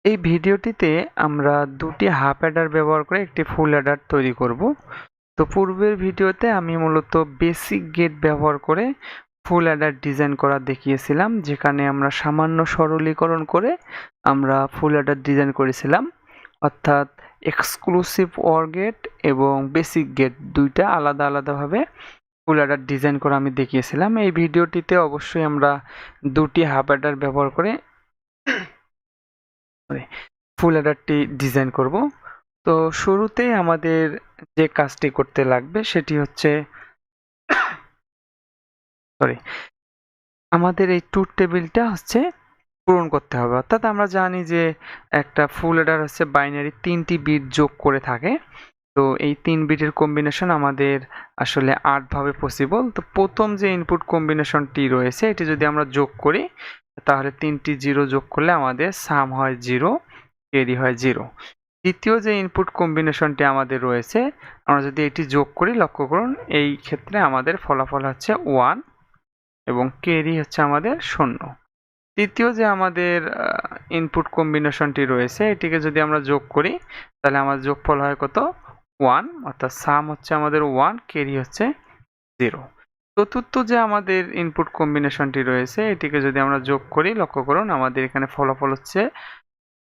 এই ভিডিওটিতে আমরা দুটি হাফ অ্যাডার ব্যবহার করে একটি ফুল অ্যাডার তৈরি করব। তো পূর্বের ভিডিওতে আমি মূলত বেসিক গেট ব্যবহার করে ফুল অ্যাডার ডিজাইন করা দেখিয়েছিলাম, যেখানে আমরা সামান্য সরলীকরণ করে আমরা ফুল অ্যাডার ডিজাইন করেছিলাম, অর্থাৎ এক্সক্লুসিভ অর গেট এবং বেসিক গেট দুইটা আলাদা আলাদাভাবে ফুল অ্যাডার ডিজাইন করা আমি দেখিয়েছিলাম। এই ভিডিওটিতে অবশ্যই আমরা দুটি হাফ অ্যাডার ব্যবহার করে ফুল অ্যাডারটি ডিজাইন করব। তো শুরুতেই আমাদের যে কাজটি করতে লাগবে সেটি হচ্ছে আমাদের এই ট্রুথ টেবিলটা হচ্ছে পূরণ করতে হবে। অর্থাৎ আমরা জানি যে একটা ফুল অ্যাডার হচ্ছে বাইনারি 3টি বিট যোগ করে থাকে। তো এই 3 বিটের কম্বিনেশন আমাদের আসলে 8 ভাবে পসিবল। তো প্রথম যে ইনপুট কম্বিনেশনটি রয়েছে এটি যদি আমরা যোগ করি তাহলে 3টি 0 যোগ করলে আমাদের সাম হয় 0, ক্যারি হয় 0। দ্বিতীয় যে ইনপুট কম্বিনেশনটি আমাদের রয়েছে আমরা যদি এটি যোগ করি, লক্ষ্য করুন এই ক্ষেত্রে আমাদের ফলাফল হচ্ছে 1 এবং ক্যারি হচ্ছে আমাদের 0। তৃতীয় যে আমাদের ইনপুট কম্বিনেশনটি রয়েছে এটিকে যদি আমরা যোগ করি তাহলে আমাদের যোগফল হয় কত? 1, অর্থাৎ সাম হচ্ছে আমাদের 1, ক্যারি হচ্ছে 0। চতুর্থ যে আমাদের ইনপুট কম্বিনেশনটি রয়েছে এটিকে যদি আমরা যোগ করি, লক্ষ্য করুন আমাদের এখানে ফলাফল হচ্ছে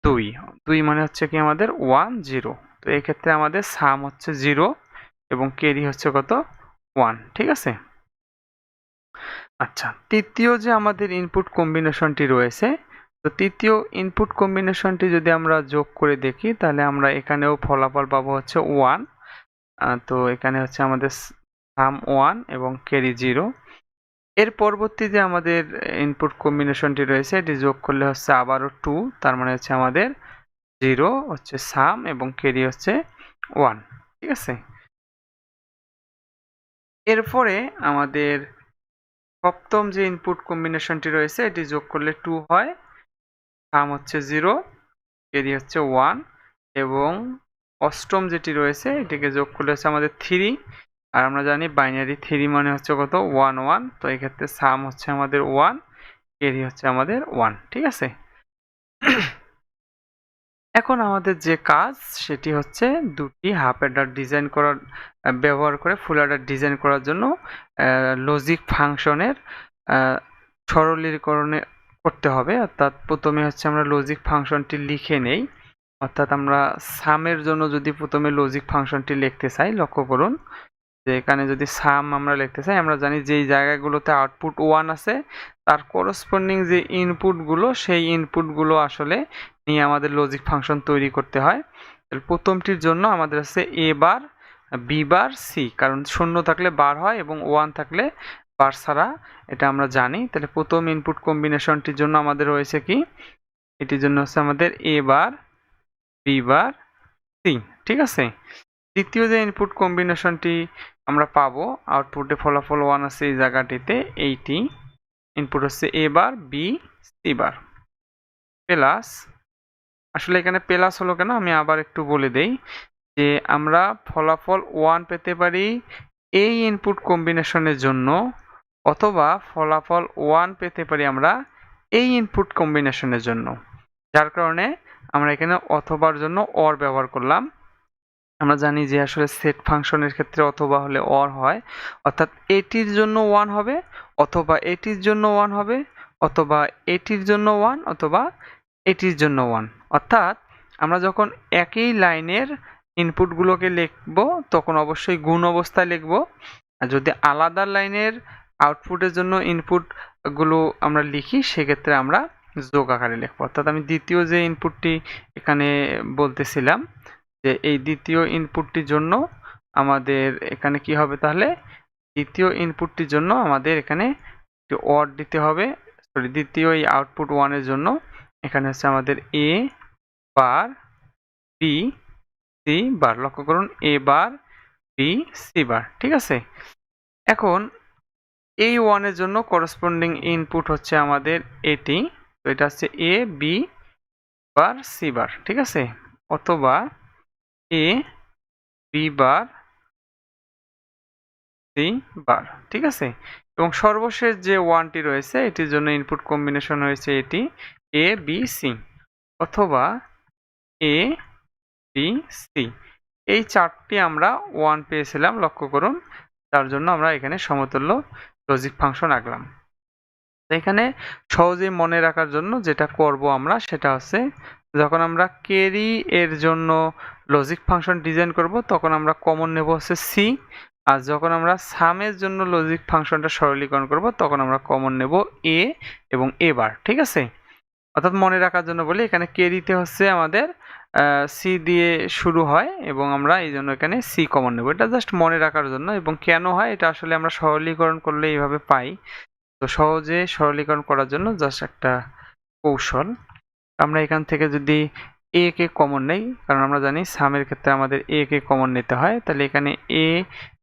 2 মানে হচ্ছে কি আমাদের 1 0। তো এই ক্ষেত্রে আমাদের সাম হচ্ছে 0 এবং ক্যারি হচ্ছে কত? 1। ঠিক আছে। আচ্ছা, তৃতীয় যে আমাদের ইনপুট কম্বিনেশনটি রয়েছে, তো তৃতীয় ইনপুট কম্বিনেশনটি যদি আমরা যোগ করে দেখি তাহলে আমরা এখানেও ফলাফল পাবো হচ্ছে 1। তো এখানে হচ্ছে আমাদের সাম 1 এবং ক্যারি 0। এর পরবর্তী যে আমাদের ইনপুট কম্বিনেশনটি রয়েছে এটি যোগ করলে হচ্ছে আবারও 2, তার মানে হচ্ছে আমাদের 0 হচ্ছে সাম এবং ক্যারি হচ্ছে 1। ঠিক আছে। এরপরে আমাদের সপ্তম যে ইনপুট কম্বিনেশনটি রয়েছে এটি যোগ করলে 2 হয়, সাম হচ্ছে 0, ক্যারি হচ্ছে 1 এবং অষ্টম যেটি রয়েছে এটিকে যোগ করলে হচ্ছে আমাদের 3। আর আমরা জানি বাইনারি 3 মানে হচ্ছে কত? 1 1। তো এই ক্ষেত্রে সাম হচ্ছে আমাদের 1, ক্যারি হচ্ছে আমাদের 1। ঠিক আছে। এখন আমাদের যে কাজ সেটি হচ্ছে দুটি হাফ অ্যাডার ডিজাইন করার ব্যবহার করে ফুল অ্যাডার ডিজাইন করার জন্য লজিক ফাংশনের সরলীকরণে করতে হবে। অর্থাৎ প্রথমে হচ্ছে আমরা লজিক ফাংশনটি লিখে নেই। অর্থাৎ আমরা সামের জন্য যদি প্রথমে লজিক ফাংশনটি লিখতে চাই, লক্ষ্য করুন যে এখানে যদি সাম আমরা লিখতে চাই, আমরা জানি যেই জায়গাগুলোতে আউটপুট 1 আছে তার করসপন্ডিং যে ইনপুটগুলো সেই ইনপুটগুলো আসলে নিয়ে আমাদের লজিক ফাংশন তৈরি করতে হয়। তাহলে প্রথমটির জন্য আমাদের আছে এ বার, বি বার, সি, কারণ 0 থাকলে বার হয় এবং 1 থাকলে বার ছাড়া, এটা আমরা জানি। তাহলে প্রথম ইনপুট কম্বিনেশনটির জন্য আমাদের রয়েছে কি? এটির জন্য হচ্ছে আমাদের এ বার, বি বার, সি। ঠিক আছে। দ্বিতীয় যে ইনপুট কম্বিনেশনটি আমরা পাবো, আউটপুটে ফলাফল 1 আছে এই জায়গাটিতে, এইটি ইনপুট হচ্ছে এ bar, B, C bar, plus, আসলে এখানে প্লাস হলো কেন আমি আবার একটু বলে দেই যে আমরা ফলাফল 1 পেতে পারি এই ইনপুট কম্বিনেশনের জন্য, অথবা ফলাফল 1 পেতে পারি আমরা এই ইনপুট কম্বিনেশনের জন্য। যার কারণে আমরা এখানে অথবার জন্য অর ব্যবহার করলাম। আমরা জানি যে আসলে সেট ফাংশনের ক্ষেত্রে অথবা হলে অর হয়, অর্থাৎ এটির জন্য 1 হবে, অথবা এটির জন্য 1 হবে, অথবা এটির জন্য 1, অথবা এটির জন্য 1। অর্থাৎ আমরা যখন একই লাইনের ইনপুটগুলোকে লিখব তখন অবশ্যই গুণ অবস্থায় লিখব, আর যদি আলাদা লাইনের আউটপুটের জন্য ইনপুটগুলো আমরা লিখি সেক্ষেত্রে আমরা যোগ আকারে লিখব। অর্থাৎ আমি দ্বিতীয় যে ইনপুটটি এখানে বলতেছিলাম যে এই দ্বিতীয় ইনপুটটির জন্য আমাদের এখানে কি হবে? তাহলে দ্বিতীয় ইনপুটটির জন্য আমাদের এখানে একটি অর দিতে হবে। সরি, দ্বিতীয় এই আউটপুট 1 এর জন্য এখানে হচ্ছে আমাদের এ বার, বি, সি বার। লক্ষ্য করুন এ বার, বি, সি বার। ঠিক আছে। এখন এই 1 এর জন্য করসপন্ডিং ইনপুট হচ্ছে আমাদের এটি, তো এটা হচ্ছে এ, বি বার, সি বার। ঠিক আছে। অথবা এ, বি বার, সি বার। ঠিক আছে। এবং সর্বশেষ যে 1টি রয়েছে এটির জন্য ইনপুট কম্বিনেশন হয়েছে এটি এ, বি, সি। অথবা এ বি সি, এই চারটি আমরা 1 পেয়েছিলাম, লক্ষ্য করুন। তার জন্য আমরা এখানে সমতুল্য লজিক ফাংশন আঁকলাম। এখানে সহজেই মনে রাখার জন্য যেটা করব আমরা সেটা হচ্ছে, যখন আমরা ক্যারি এর জন্য লজিক ফাংশন ডিজাইন করব তখন আমরা কমন নেব হচ্ছে সি, আর যখন আমরা সামের জন্য লজিক ফাংশনটা সরলীকরণ করব তখন আমরা কমন নেব এ এবং এ বার। ঠিক আছে, অর্থাৎ মনে রাখার জন্য বলি, এখানে ক্যারিতে হচ্ছে আমাদের সি দিয়ে শুরু হয় এবং আমরা এই জন্য এখানে সি কমন নেব। এটা জাস্ট মনে রাখার জন্য, এবং কেন হয় এটা আসলে আমরা সরলীকরণ করলে এইভাবে পাই। তো সহজে সরলীকরণ করার জন্য জাস্ট একটা কৌশল। আমরা এখান থেকে যদি এ কে কমন নেই, কারণ আমরা জানি সামের ক্ষেত্রে আমাদের এ কে কমন নিতে হয়, তাহলে এখানে এ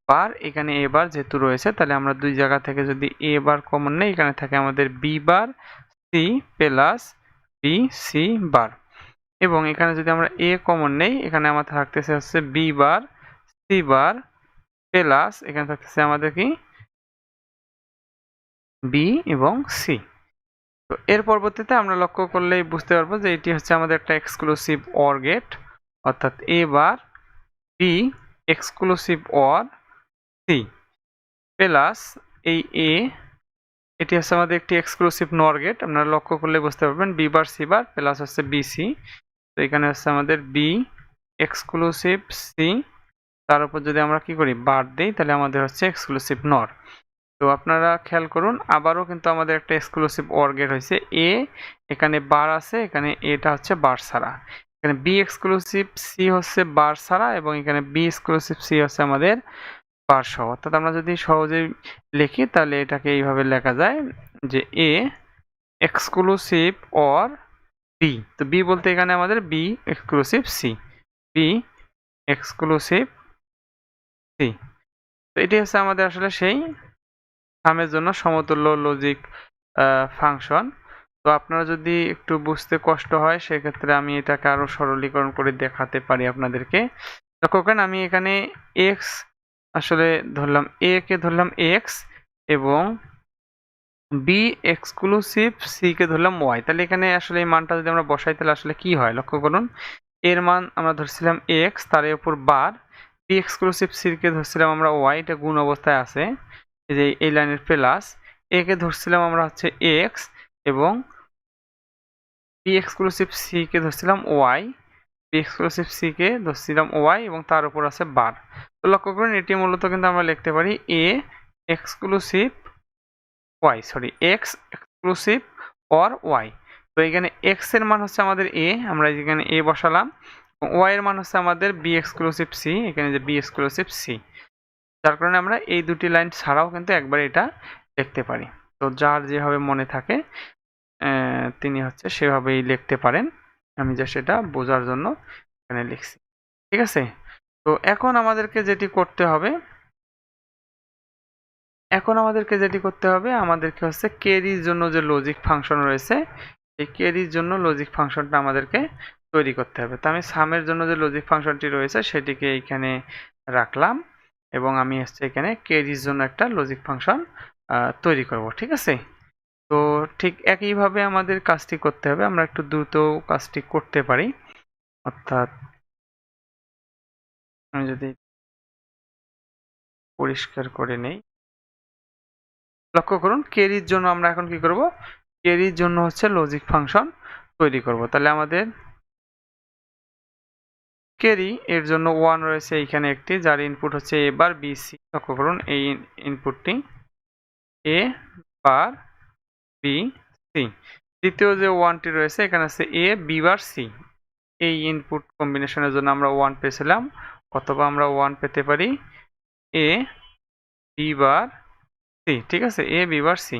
বার, এখানে এ বার যেহেতু রয়েছে, তাহলে আমরা দুই জায়গা থেকে যদি এ বার কমন নেই, এখানে থাকে আমাদের B bar C plus B C bar, এবং এখানে যদি আমরা এ কমন নেই, এখানে আমাদের থাকতেছে হচ্ছে B bar C bar plus এখানে থাকতেছে আমাদের কি বি এবং সি। তো এর পরবর্তীতে আমরা লক্ষ্য করলেই বুঝতে পারবো যে এটি হচ্ছে আমাদের একটা এক্সক্লুসিভ অর গেট, অর্থাৎ A bar B exclusive or C plus এই এ, এটি হচ্ছে আমাদের একটি এক্সক্লুসিভ নর গেট। আপনারা লক্ষ্য করলে বুঝতে পারবেন B bar C bar plus হচ্ছে বিসি। তো এখানে হচ্ছে আমাদের বি এক্সক্লুসিভ সি, তার উপর যদি আমরা কি করি বার দেই, তাহলে আমাদের হচ্ছে এক্সক্লুসিভ নর। তো আপনারা খেয়াল করুন, আবারও কিন্তু আমাদের একটা এক্সক্লুসিভ অর গেট হয়েছে এ, এখানে বার আছে, এখানে এটা হচ্ছে বার ছাড়া, এখানে বি এক্সক্লুসিভ সি হচ্ছে বার ছাড়া, এবং এখানে বি এক্সক্লুসিভ সি হচ্ছে আমাদের বার সহ। অর্থাৎ আমরা যদি সহজেই লিখি তাহলে এটাকে এইভাবে লেখা যায় যে এ এক্সক্লুসিভ অর বি, তো বি বলতে এখানে আমাদের B exclusive C, B exclusive C. তো এটি হচ্ছে আমাদের আসলে সেই সামের জন্য সমতুল্য লজিক ফাংশন। তো আপনারা যদি একটু বুঝতে কষ্ট হয় সেক্ষেত্রে আমি এটাকে আরো সরলীকরণ করে দেখাতে পারি আপনাদেরকে। লক্ষ্য করেন, আমি এখানে এক্স আসলে ধরলাম, এ কে ধরলাম এক্স এবং বি এক্সক্লুসিভ সি কে ধরলাম ওয়াই। তাহলে এখানে আসলে এই মানটা যদি আমরা বসাই তাহলে আসলে কি হয় লক্ষ্য করুন, এর মান আমরা ধরছিলাম এক্স, তার উপর বার, বি এক্সক্লুসিভ সি কে ধরছিলাম আমরা ওয়াই, এটা গুণ অবস্থায় আছে এই যে এই লাইনের প্লাস, এ কে ধরছিলাম আমরা হচ্ছে এক্স এবং B exclusive C K ধরছিলাম Y, B exclusive C K ধরছিলাম Y এবং তার উপর আছে বার। তো লক্ষ্য করুন এটি মূলত কিন্তু আমরা লিখতে পারি A exclusive Y, sorry X exclusive or Y. তো এখানে এক্স এর মান হচ্ছে আমাদের এ, আমরা এখানে এ বসালাম, ওয়াই এর মান হচ্ছে আমাদের বি এক্সক্লুসিভ সি, এখানে যে বি এক্সক্লুসিভ সি, যার কারণে আমরা এই দুটি লাইন ছাড়াও কিন্তু একবার এটা লিখতে পারি। তো যার যেভাবে মনে থাকে তিনি হচ্ছে সেভাবেই লিখতে পারেন, আমি জাস্ট এটা বোঝার জন্য এখানে লিখছি। ঠিক আছে, তো এখন আমাদেরকে যেটি করতে হবে, আমাদেরকে হচ্ছে ক্যারির জন্য যে লজিক ফাংশন রয়েছে, এই ক্যারির জন্য লজিক ফাংশনটা আমাদেরকে তৈরি করতে হবে। তো আমি সামের জন্য যে লজিক ফাংশনটি রয়েছে সেটিকে এখানে রাখলাম এবং আমি হচ্ছে এখানে ক্যারির জন্য একটা লজিক ফাংশন তৈরি করব। ঠিক আছে, তো ঠিক একইভাবে আমাদের কাজটি করতে হবে, আমরা একটু দ্রুত কাজটি করতে পারি। অর্থাৎ আমি যদি পরিষ্কার করে নেই, লক্ষ্য করুন ক্যারির জন্য আমরা এখন কি করব, ক্যারির জন্য হচ্ছে লজিক ফাংশন তৈরি করব। তাহলে আমাদের ক্যারি এর জন্য 1 রয়েছে এইখানে একটি, যার ইনপুট হচ্ছে এ বার বি সি। লক্ষ্য করুন এই ইনপুটটি এ বার বি সি। দ্বিতীয় যে 1টি রয়েছে এখানে আছে এ বি বার সি, এই ইনপুট কম্বিনেশনের জন্য আমরা 1 পেয়েছিলাম, অথবা আমরা 1 পেতে পারি এ বি বার সি। ঠিক আছে, এ বি বার সি,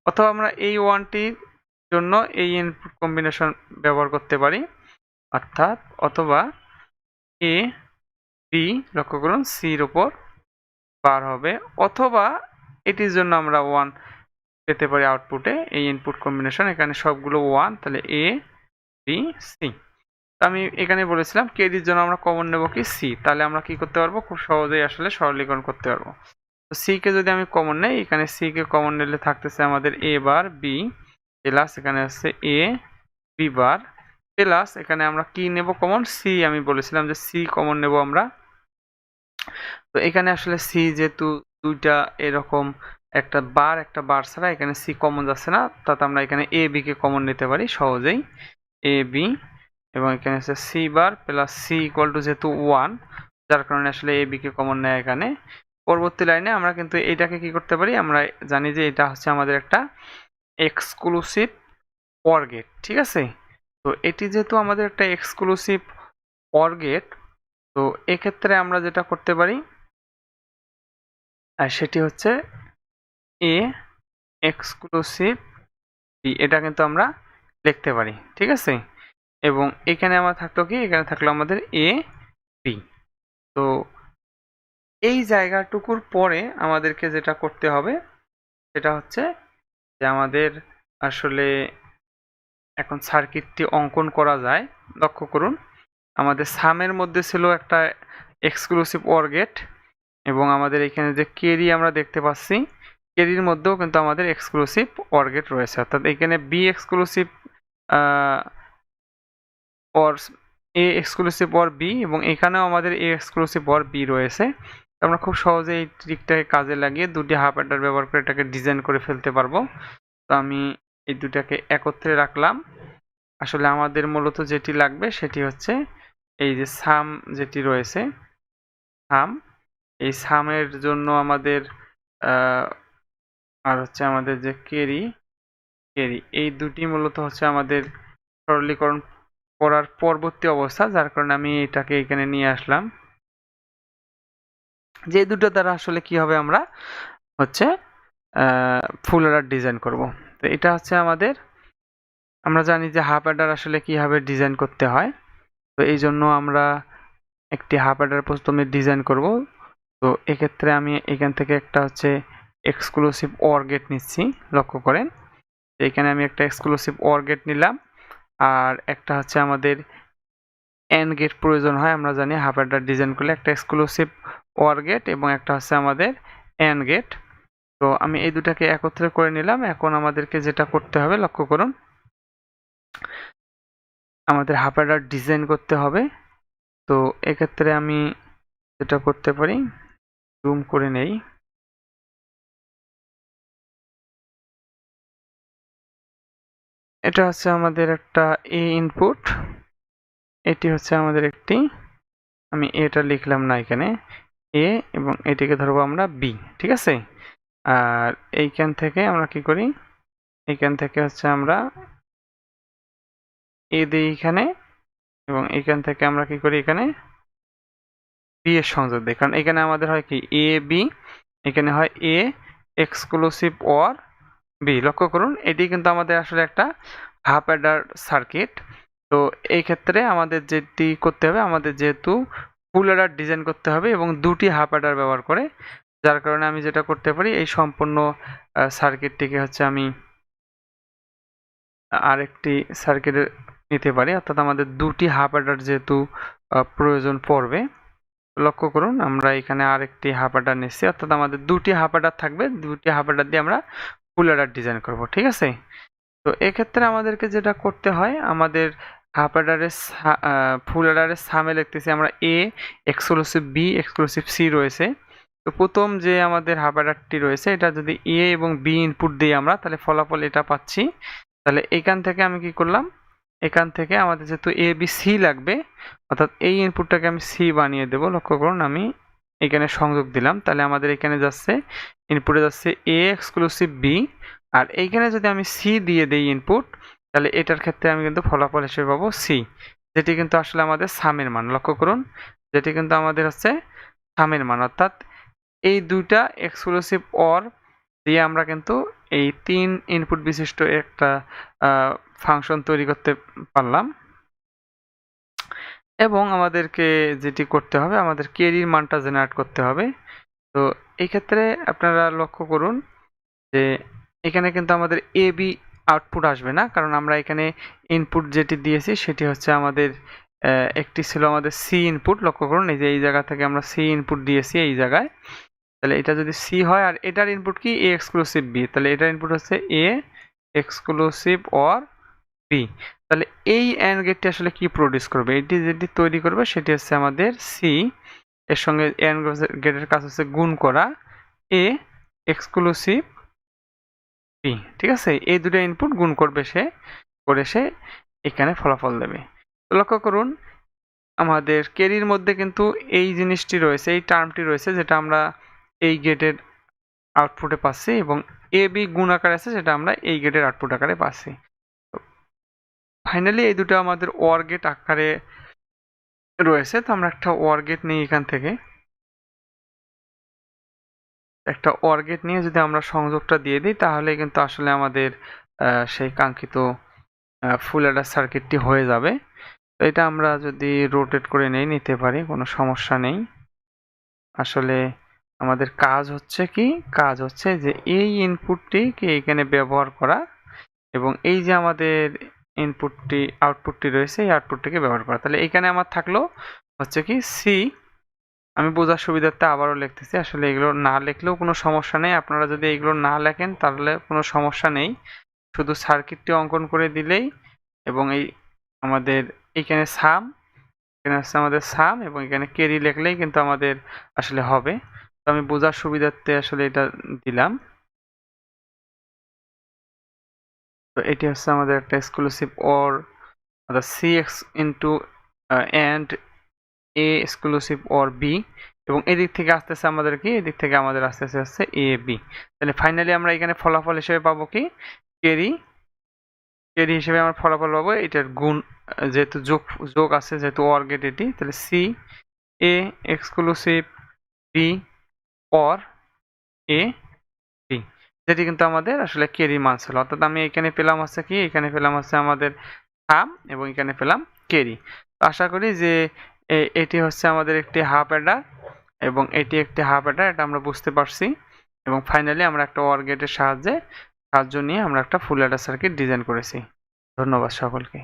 অথবা আমরা এই 1টির জন্য এই ইনপুট কম্বিনেশন ব্যবহার করতে পারি, অর্থাৎ অথবা এ বি, লক্ষ্য করুন সির উপর বার হবে, অথবা এটির জন্য আমরা 1 পেতে পারি আউটপুটে, এই ইনপুট কম্বিনেশন এখানে সবগুলো 1, তাহলে এ বি সি। আমি এখানে বলেছিলাম ক্যারির জন্য আমরা কমন নেব কি সি, তাহলে আমরা কি করতে পারবো, খুব সহজেই আসলে সরলীকরণ করতে পারবো। তো সি কে যদি আমি কমন নেই, এখানে সি কে কমন নিলে থাকতেছে আমাদের এ বার বি প্লাস এখানে আছে এ বি বার প্লাস এখানে আমরা কি নেব কমন, সি। আমি বলেছিলাম যে সি কমন নেব আমরা। তো এখানে আসলে সি যেহেতু দুইটা এরকম একটা বার ছাড়া এখানে সি কমন যাচ্ছে না, তাতে আমরা এখানে এ বি কে কমন নিতে পারি সহজেই, এ বি। এবং এখানে হচ্ছে C bar plus C equal to যেহেতু 1, যার কারণে আসলে এ বি কে কমন নেয় এখানে। পরবর্তী লাইনে আমরা কিন্তু এটাকে কি করতে পারি, আমরা জানি যে এটা হচ্ছে আমাদের একটা এক্সক্লুসিভ OR গেট, ঠিক আছে। তো এটি যেহেতু আমাদের একটা এক্সক্লুসিভ OR গেট, তো এক্ষেত্রে আমরা যেটা করতে পারি সেটি হচ্ছে এ এক্সক্লুসিভ বি, এটা কিন্তু আমরা লিখতে পারি, ঠিক আছে। এবং এখানে আমার থাকতো কি, এখানে থাকলো আমাদের এ বি। তো এই জায়গাটুকুর পরে আমাদেরকে যেটা করতে হবে সেটা হচ্ছে যে আমাদের আসলে এখন সার্কিটটি অঙ্কন করা যায়। লক্ষ্য করুন, আমাদের সামের মধ্যে ছিল একটা এক্সক্লুসিভ OR গেট, এবং আমাদের এখানে যে ক্যারি আমরা দেখতে পাচ্ছি, ক্যারির মধ্যেও কিন্তু আমাদের এক্সক্লুসিভ OR গেট রয়েছে। অর্থাৎ এখানে B exclusive OR A exclusive OR B, এবং এখানেও আমাদের এ এক্সক্লুসিভ OR বি রয়েছে। আমরা খুব সহজে এই ট্রিকটাকে কাজে লাগিয়ে দুটি হাফ অ্যাডার ব্যবহার করে এটাকে ডিজাইন করে ফেলতে পারবো। তো আমি এই দুটাকে একত্রে রাখলাম। আসলে আমাদের মূলত যেটি লাগবে সেটি হচ্ছে এই যে সাম যেটি রয়েছে, সাম। এই সামের জন্য আমাদের আর হচ্ছে আমাদের যে ক্যারি, এই দুটি মূলত হচ্ছে আমাদের সরলীকরণ করার পরবর্তী অবস্থা, যার কারণে আমি এটাকে এখানে নিয়ে আসলাম। যে দুটো দ্বারা আসলে কি হবে, আমরা হচ্ছে ফুল অ্যাডার ডিজাইন করব। তো এটা হচ্ছে আমাদের, আমরা জানি যে হাফ অ্যাডার আসলে কিভাবে ডিজাইন করতে হয়। তো এই জন্য আমরা একটি হাফ অ্যাডার প্রথমে ডিজাইন করব। তো এক্ষেত্রে আমি এখান থেকে একটা হচ্ছে এক্সক্লুসিভ OR গেট নিচ্ছি। লক্ষ্য করেন, এখানে আমি একটা এক্সক্লুসিভ OR গেট নিলাম, আর একটা হচ্ছে আমাদের AND গেট প্রয়োজন হয়। আমরা জানি হাফ অ্যাডার ডিজাইন করলে একটা এক্সক্লুসিভ OR গেট এবং একটা হচ্ছে আমাদের AND গেট। তো আমি এই দুটাকে একত্রে করে নিলাম। এখন আমাদেরকে যেটা করতে হবে, লক্ষ্য করুন, আমাদের হাফ অ্যাডার ডিজাইন করতে হবে। তো এক্ষেত্রে আমি যেটা করতে পারি, জুম করে নেই। এটা হচ্ছে আমাদের একটা এ ইনপুট, এটি হচ্ছে আমাদের একটি, আমি এটা লিখলাম না এখানে, এ, এবং এটিকে ধরবো আমরা বি, ঠিক আছে। আর এইখান থেকে আমরা কি করি, এইখান থেকে হচ্ছে আমরা এ দিই এখানে, এবং এইখান থেকে আমরা কি করি, এখানে বি এর সংযোগ দিই। কারণ এখানে আমাদের হয় কি এ বি, এখানে হয় এ এক্সক্লুসিভ OR বি। লক্ষ্য করুন, এটি কিন্তু আমাদের আসলে একটা হাফ অ্যাডার সার্কিট। তো এই ক্ষেত্রে আমাদের যেটি করতে হবে, আমাদের যেহেতু ফুল অ্যাডার ডিজাইন করতে হবে এবং দুটি হাফ অ্যাডার ব্যবহার করে, যার কারণে আমি যেটা করতে পারি, এই সম্পূর্ণ সার্কিটটিকে হচ্ছে আমি আরেকটি সার্কিটে নিতে পারি। অর্থাৎ আমাদের দুটি হাফ অ্যাডার যেহেতু প্রয়োজন পড়বে। লক্ষ্য করুন, আমরা এখানে আরেকটি হাফ অ্যাডার নিচ্ছি, অর্থাৎ আমাদের দুটি হাফ অ্যাডার থাকবে, দুটি হাফ অ্যাডার দিয়ে আমরা ফুল অ্যাডার ডিজাইন করব, ঠিক আছে। তো এক্ষেত্রে আমাদেরকে যেটা করতে হয়, আমাদের হাফ অ্যাডারের ফুল অ্যাডারের সামে লিখতেছি আমরা A exclusive B exclusive C রয়েছে। তো প্রথম যে আমাদের হাফ অ্যাডারটি রয়েছে, এটা যদি এ এবং বি ইনপুট দিই আমরা, তাহলে ফলাফল এটা পাচ্ছি। তাহলে এখান থেকে আমি কি করলাম, এখান থেকে আমাদের যেহেতু এ বি সি লাগবে, অর্থাৎ এই ইনপুটটাকে আমি সি বানিয়ে দেব। লক্ষ্য করুন, আমি এখানে সংযোগ দিলাম, তাহলে আমাদের এখানে যাচ্ছে, ইনপুটে যাচ্ছে এ এক্সক্লুসিভ বি, আর এইখানে যদি আমি সি দিয়ে দেই ইনপুট, তাহলে এটার ক্ষেত্রে আমি কিন্তু ফলাফল হিসেবে পাবো সি, যেটি কিন্তু আসলে আমাদের সামের মান। লক্ষ্য করুন, যেটি কিন্তু আমাদের হচ্ছে সামের মান। অর্থাৎ এই দুইটা এক্সক্লুসিভ OR দিয়ে আমরা কিন্তু এই 3 ইনপুট বিশিষ্ট একটা ফাংশন তৈরি করতে পারলাম। এবং আমাদেরকে যেটি করতে হবে, আমাদের ক্যারির মানটা জেনারেট করতে হবে। তো এই ক্ষেত্রে আপনারা লক্ষ্য করুন যে এখানে কিন্তু আমাদের এ বি আউটপুট আসবে না, কারণ আমরা এখানে ইনপুট যেটি দিয়েছি সেটি হচ্ছে আমাদের একটি ছিল আমাদের সি ইনপুট। লক্ষ্য করুন, এই যে এই জায়গা থেকে আমরা সি ইনপুট দিয়েছি এই জায়গায়। তাহলে এটা যদি সি হয়, আর এটার ইনপুট কি এ এক্সক্লুসিভ বি, তাহলে এটার ইনপুট হচ্ছে এ এক্সক্লুসিভ OR বি। তাহলে এই অ্যান্ড গেটটি আসলে কি প্রডিউস করবে, এটি যেটি তৈরি করবে সেটি হচ্ছে আমাদের সি, এর সঙ্গে অ্যান্ড গেটের কাজ হচ্ছে গুণ করা, এ এক্সক্লুসিভ বি। ঠিক আছে, এই দুটো ইনপুট গুণ করবে সে, করে সে এখানে ফলাফল দেবে। লক্ষ্য করুন আমাদের ক্যারির মধ্যে কিন্তু এই জিনিসটি রয়েছে, এই টার্মটি রয়েছে যেটা আমরা এই গেটের আউটপুটে পাচ্ছি, এবং এ বি গুণ আকারে আছে যেটা আমরা এই গেটের আউটপুট আকারে পাচ্ছি। ফাইনালি এই দুটো আমাদের ওয়ার গেট আকারে রয়েছে। তো আমরা একটা ওয়ার গেট নিই, এখান থেকে একটা ওয়ার গেট নিয়ে যদি আমরা সংযোগটা দিয়ে দিই তাহলে কিন্তু আসলে আমাদের সেই কাঙ্ক্ষিত ফুল অ্যাডার সার্কিটটি হয়ে যাবে। তো এটা আমরা যদি রোটেট করে নিতে পারি, কোনো সমস্যা নেই। আসলে আমাদের কাজ হচ্ছে কি, কাজ হচ্ছে যে এই ইনপুটটিকে এখানে ব্যবহার করা, এবং এই যে আমাদের ইনপুটটি আউটপুটটি রয়েছে এই আউটপুটটিকে ব্যবহার করা। তাহলে এখানে আমার থাকলো হচ্ছে কি সি, আমি বোঝার সুবিধার্থে আবারও লিখতেছি, আসলে এগুলো না লিখলেও কোনো সমস্যা নেই, আপনারা যদি এগুলো না লেখেন তাহলে কোনো সমস্যা নেই, শুধু সার্কিটটি অঙ্কন করে দিলেই, এবং এই আমাদের এখানে সাম, এখানে হচ্ছে আমাদের সাম, এবং এখানে ক্যারি লিখলেই কিন্তু আমাদের আসলে হবে। তো আমি বোঝার সুবিধার্থে আসলে এটা দিলাম। তো এটি হচ্ছে আমাদের একটা exclusive or C X into and A exclusive or B, এবং এদিক থেকে আসতেছে আমাদের কি, এদিক থেকে আমাদের আসতেছে হচ্ছে এ বি। তাহলে ফাইনালি আমরা এখানে ফলাফল হিসেবে পাবো কি, ক্যারি, ক্যারি হিসেবে আমরা ফলাফল পাবো এটার গুণ, যেহেতু যোগ আছে, যেহেতু অর গেট এটি, তাহলে C A exclusive B or A B, যেটি কিন্তু আমাদের আসলে ক্যারি মান ছিল। অর্থাৎ আমি এখানে পেলাম হচ্ছে কি, এখানে পেলাম হচ্ছে আমাদের সাম, এবং এখানে পেলাম ক্যারি। আশা করি যে এটি হচ্ছে আমাদের একটি হাফ অ্যাডার, এবং এটি একটি হাফ অ্যাডার, এটা আমরা বুঝতে পারছি। এবং ফাইনালি আমরা একটা অর গেটের সাহায্য নিয়ে আমরা একটা ফুল অ্যাডার সার্কিট ডিজাইন করেছি। ধন্যবাদ সকলকে।